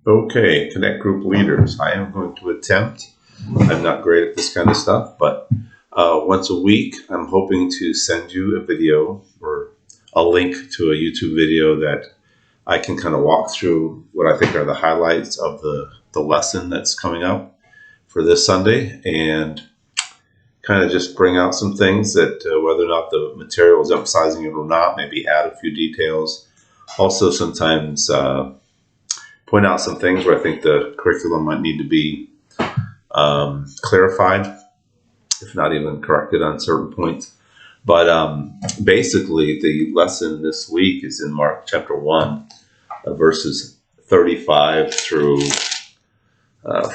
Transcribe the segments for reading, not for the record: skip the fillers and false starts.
Okay, Connect Group leaders. I am going to attempt. I'm not great at this kind of stuff, but once a week, I'm hoping to send you a video or a link to a YouTube video that I can kind of walk through what I think are the highlights of the lesson that's coming up for this Sunday, and kind of just bring out some things that whether or not the material is emphasizing it or not, maybe add a few details. Also, sometimes point out some things where I think the curriculum might need to be clarified, if not even corrected on certain points. But basically, the lesson this week is in Mark chapter 1, verses 35 through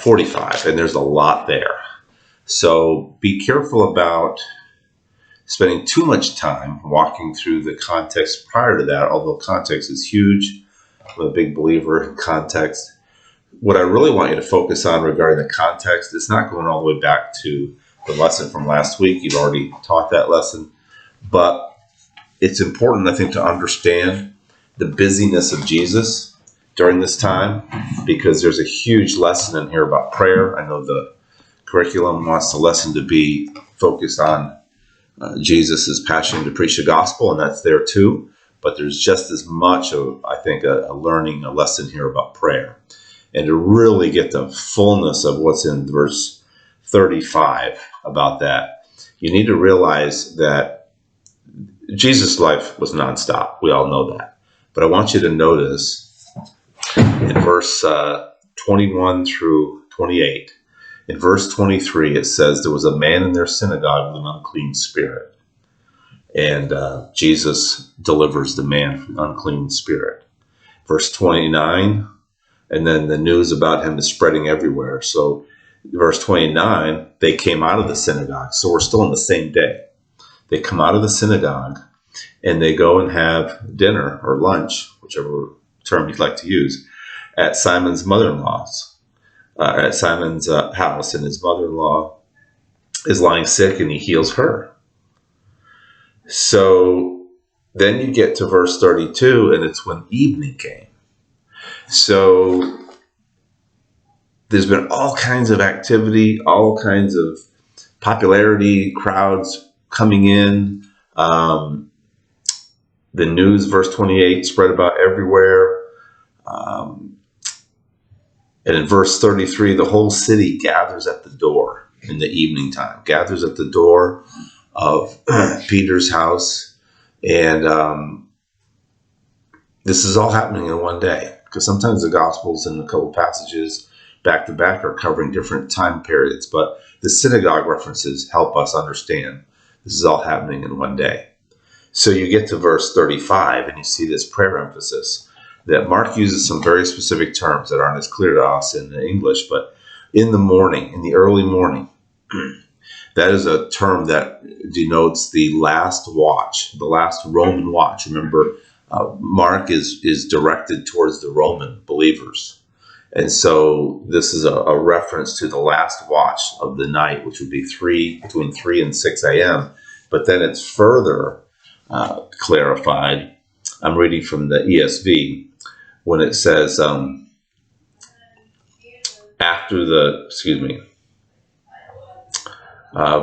45, and there's a lot there. So be careful about spending too much time walking through the context prior to that, although context is huge. I'm a big believer in context. What I really want you to focus on regarding the context is not going all the way back to the lesson from last week. You've already taught that lesson. But it's important, I think, to understand the busyness of Jesus during this time, because there's a huge lesson in here about prayer. I know the curriculum wants the lesson to be focused on Jesus' passion to preach the gospel, and that's there too. But there's just as much of, I think, a lesson here about prayer. And to really get the fullness of what's in verse 35 about that, you need to realize that Jesus' life was nonstop. We all know that. But I want you to notice in verse 21 through 28, in verse 23, it says there was a man in their synagogue with an unclean spirit. And Jesus delivers the man from the unclean spirit. Verse 29, and then the news about him is spreading everywhere. So verse 29, they came out of the synagogue. So we're still in the same day. They come out of the synagogue and they go and have dinner or lunch, whichever term you'd like to use, at Simon's mother-in-law's, at Simon's house. And his mother-in-law is lying sick and he heals her. So then you get to verse 32, and it's when evening came. So there's been all kinds of activity, all kinds of popularity, crowds coming in. The news, verse 28, spread about everywhere. And in verse 33, the whole city gathers at the door in the evening time, gathers at the door of Peter's house. And this is all happening in one day, because sometimes the Gospels and a couple passages back to back are covering different time periods, but the synagogue references help us understand this is all happening in one day. So you get to verse 35 and you see this prayer emphasis that Mark uses some very specific terms that aren't as clear to us in the English, but in the morning, in the early morning, that is a term that denotes the last watch, the last Roman watch. Remember, Mark is directed towards the Roman believers. And so this is a reference to the last watch of the night, which would be between 3 and 6 a.m. But then it's further clarified. I'm reading from the ESV when it says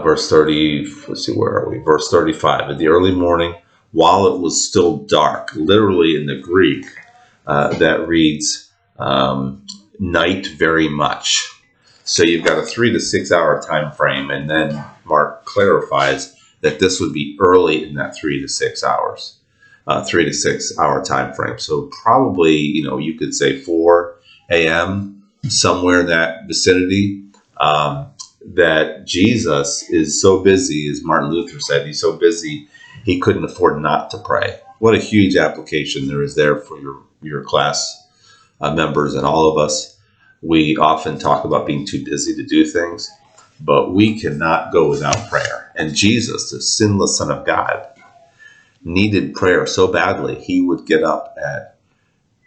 verse 30, let's see, where are we? Verse 35, in the early morning, while it was still dark, literally in the Greek, that reads night very much. So you've got a 3 to 6 hour time frame, and then Mark clarifies that this would be early in that 3 to 6 hours, 3 to 6 hour time frame. So probably, you could say 4 a.m., somewhere in that vicinity. That Jesus is so busy, as Martin Luther said, he's so busy he couldn't afford not to pray. What a huge application there is there for your class members and all of us. We often talk about being too busy to do things, but we cannot go without prayer. And Jesus, the sinless Son of God, needed prayer so badly, he would get up at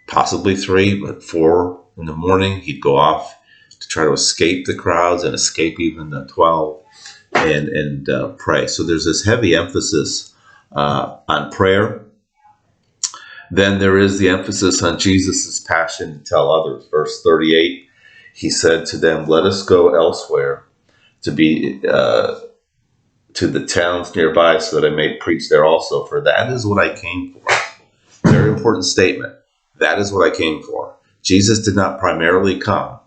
possibly 3, but 4 in the morning, he'd go off to try to escape the crowds and escape even the 12 and pray. So there's this heavy emphasis on prayer. Then there is the emphasis on Jesus' passion to tell others. Verse 38, he said to them, "Let us go elsewhere to be to the towns nearby, so that I may preach there also. For that is what I came for." Very important statement. That is what I came for. Jesus did not primarily come.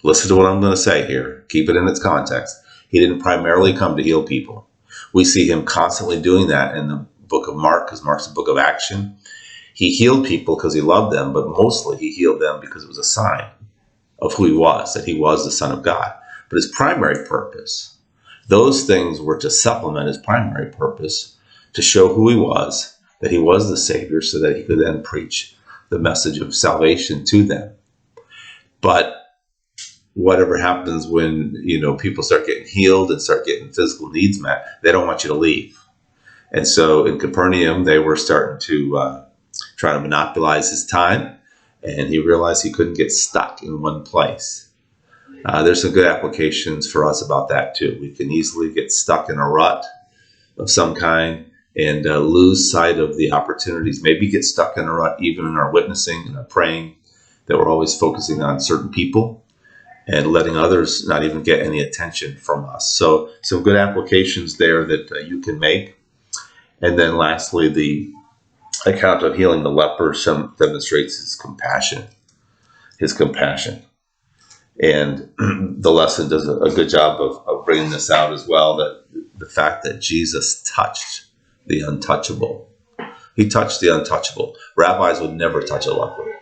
Listen to what I'm going to say here. Keep it in its context. He didn't primarily come to heal people. We see him constantly doing that in the book of Mark, because Mark's a book of action. He healed people because he loved them, but mostly he healed them because it was a sign of who he was, that he was the Son of God. But his primary purpose, those things were to supplement his primary purpose, to show who he was, that he was the Savior, so that he could then preach the message of salvation to them. But whatever happens when, people start getting healed and start getting physical needs met, they don't want you to leave. And so in Capernaum, they were starting to try to monopolize his time, and he realized he couldn't get stuck in one place. There's some good applications for us about that too. We can easily get stuck in a rut of some kind and lose sight of the opportunities, maybe get stuck in a rut even in our witnessing and our praying, that we're always focusing on certain people and letting others not even get any attention from us. So some good applications there that you can make. And then lastly, the account of healing the leper demonstrates his compassion. And the lesson does a good job of bringing this out as well, that the fact that Jesus touched the untouchable. He touched the untouchable. Rabbis would never touch a leper.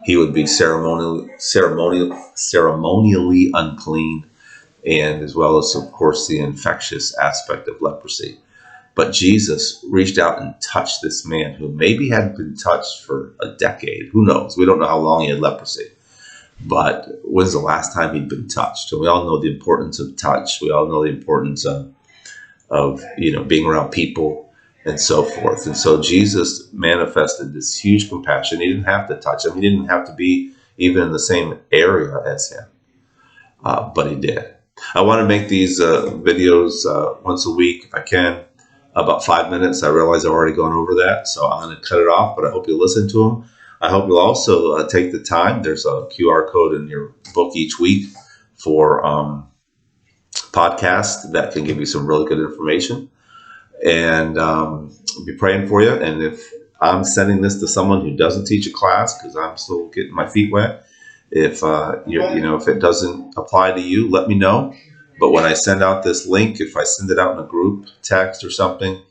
He would be ceremonially unclean, and as well as, of course, the infectious aspect of leprosy. But Jesus reached out and touched this man who maybe hadn't been touched for a decade. Who knows? We don't know how long he had leprosy. But when's the last time he'd been touched? And we all know the importance of touch. We all know the importance of being around people and so forth. And so Jesus manifested this huge compassion. He didn't have to touch him. He didn't have to be even in the same area as him. But he did. I want to make these videos once a week if I can, about 5 minutes. I realize I've already gone over that, so I'm going to cut it off, but I hope you'll listen to them. I hope you'll also take the time. There's a QR code in your book each week for podcasts that can give you some really good information. And I'll be praying for you. And if I'm sending this to someone who doesn't teach a class, because I'm still getting my feet wet, if if it doesn't apply to you, let me know. But when I send out this link, if I send it out in a group text or something,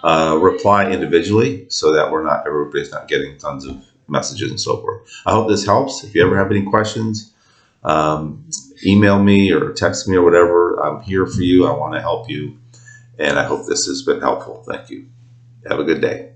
reply individually, so that everybody's not getting tons of messages and so forth. I hope this helps. If you ever have any questions, email me or text me or whatever. I'm here for you. I want to help you. And I hope this has been helpful. Thank you. Have a good day.